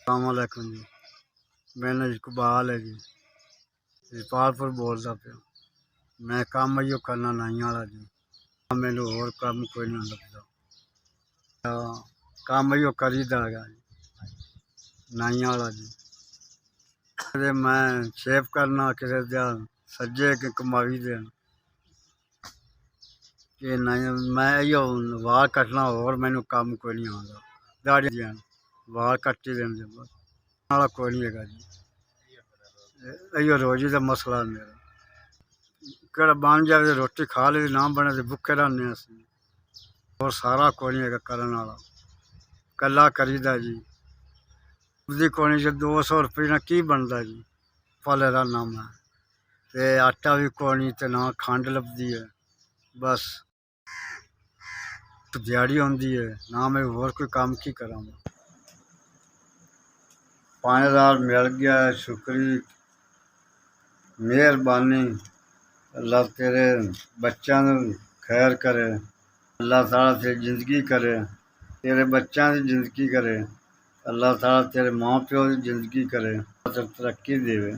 अस्सलामुअलैकुम जी। मेरा नाम इकबाल है जी। जसपालपुर बोलदा पिया। मैं कम्म इयो करना नाइयां वाला जी। मैनू होर कम्म कोई नहीं लगदा। कम्म इयो करीदा है जी, नाइयां वाला जी। ते मैं शेव करना किसे दा सज्जे कि कमाई दे कि मैं इयो वाल कट्टना, होर मैनू कम्म कोई नहीं आंदा। दाड़ी देन वाल कट्टी देने बस वाला कोई नहीं है जी। इयो रोजी का मसला है मेरा। केड़ा बन जाए तो रोटी खा ली, ना बने तो भुखे रैह्ने असीं। होर सारा कोई नहीं है करन वाला, कल्ला करीदा जी। उसदी कोनी च 200 रुपये ने की बनदा जी। पले रैह्ना मैं ते आटा भी कोई नहीं ते ना खंड लभदी है। बस दिहाड़ी होंदी है ना, मैं होर कोई कम्म की करां। 5000 मिल गया, शुक्री मेहरबानी। अल्लाह तेरे बच्चों खैर करे, अल्लाह ताला तेरी जिंदगी करे, तेरे बच्चों की जिंदगी करे, अल्लाह ताला तेरे माँ प्यो की जिंदगी करे, तरक्की देवे।